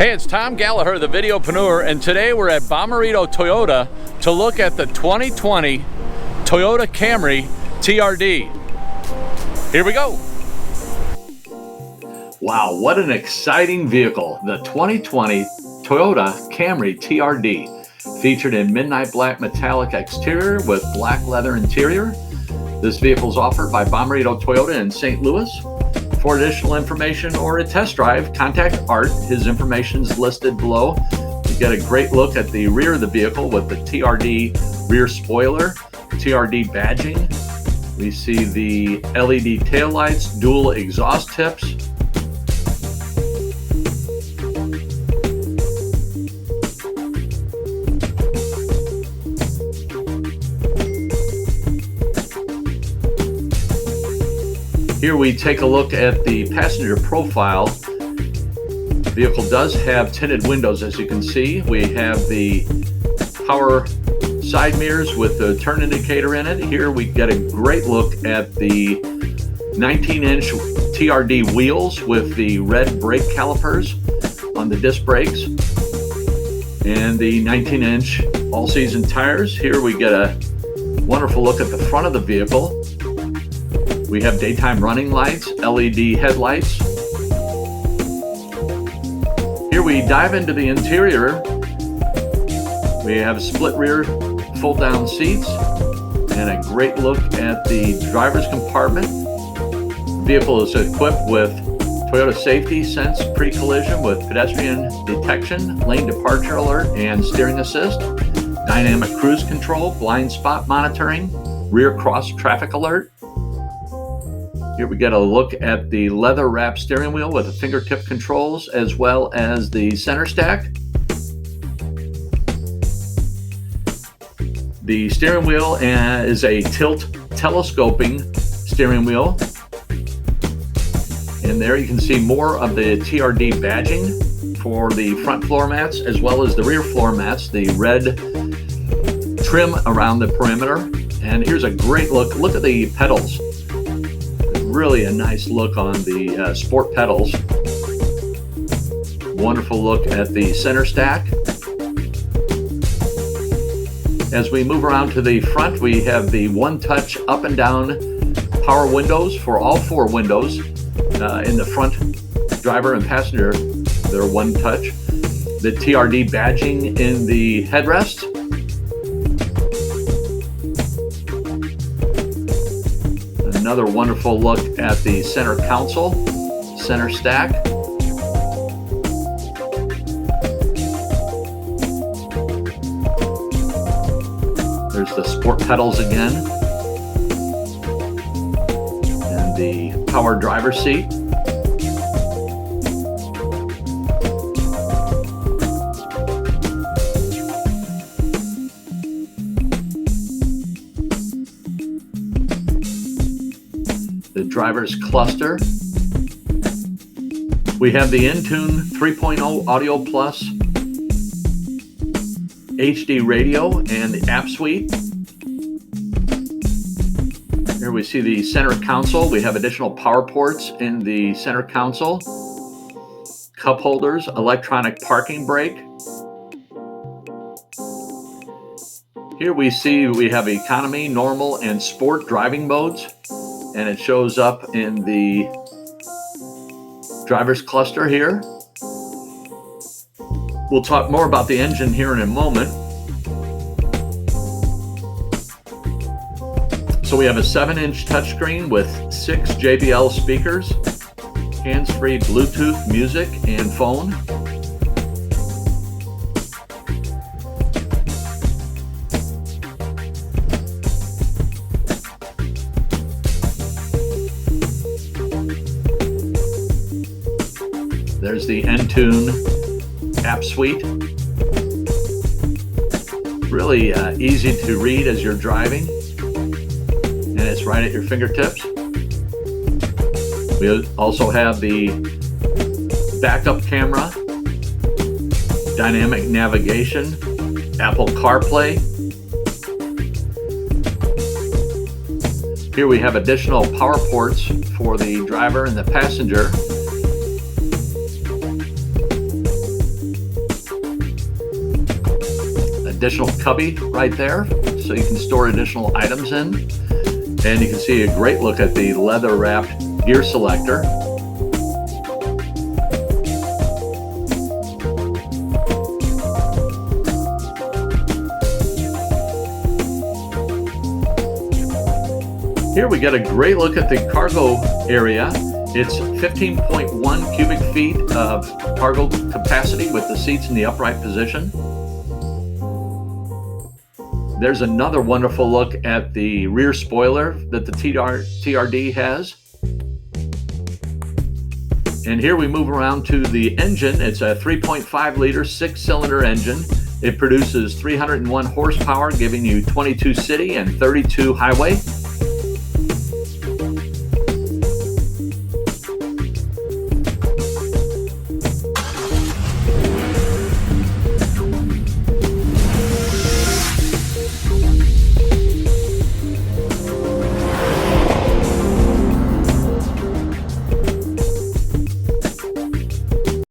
Hey, it's Tom Gallagher, the Videopreneur, and today we're at Bommarito Toyota to look at the 2020 Toyota Camry TRD. Here we go. Wow, what an exciting vehicle. The 2020 Toyota Camry TRD, featured in midnight black metallic exterior with black leather interior. This vehicle is offered by Bommarito Toyota in St. Louis. For additional information or a test drive, contact Art. His information is listed below. You get a great look at the rear of the vehicle with the TRD Rear Spoiler, TRD badging. We see the LED taillights, dual exhaust tips. Here we take a look at the passenger profile. The vehicle does have tinted windows, as you can see. We have the power side mirrors with the turn indicator in it. Here we get a great look at the 19-inch TRD wheels with the red brake calipers on the disc brakes and the 19-inch all-season tires. Here we get a wonderful look at the front of the vehicle. We have daytime running lights, LED headlights. Here we dive into the interior. We have split rear fold down seats and a great look at the driver's compartment. The vehicle is equipped with Toyota Safety Sense pre-collision with pedestrian detection, lane departure alert, and steering assist, dynamic cruise control, blind spot monitoring, rear cross traffic alert. Here we get a look at the leather wrapped steering wheel with the fingertip controls as well as the center stack. The steering wheel is a tilt telescoping steering wheel. And there you can see more of the TRD badging for the front floor mats as well as the rear floor mats, the red trim around the perimeter. And here's a great look. Look at the pedals. Really a nice look on the sport pedals. Wonderful look at the center stack. As we move around to the front, we have the one-touch up and down power windows for all four windows. In the front, driver and passenger, they're one touch. The TRD badging in the headrest. Another wonderful look at the center console, center stack. There's the sport pedals again. And the power driver's seat. The driver's cluster. We have the Entune 3.0 Audio Plus HD radio and the app suite. Here we see the center console. We have additional power ports in the center console. Cup holders, electronic parking brake. Here we see we have economy, normal, and sport driving modes. And it shows up in the driver's cluster here. We'll talk more about the engine here in a moment. So we have a 7-inch touchscreen with 6 JBL speakers, hands-free Bluetooth music and phone. There's the Entune app suite. Really easy to read as you're driving, and it's right at your fingertips. We also have the backup camera, dynamic navigation, Apple CarPlay. Here we have additional power ports for the driver and the passenger. additional cubby right there, so you can store additional items in. And you can see a great look at the leather wrapped gear selector. Here we get a great look at the cargo area. It's 15.1 cubic feet of cargo capacity with the seats in the upright position. There's another wonderful look at the rear spoiler that the TRD has. And here we move around to the engine. It's a 3.5 liter 6-cylinder engine. It produces 301 horsepower, giving you 22 city and 32 highway.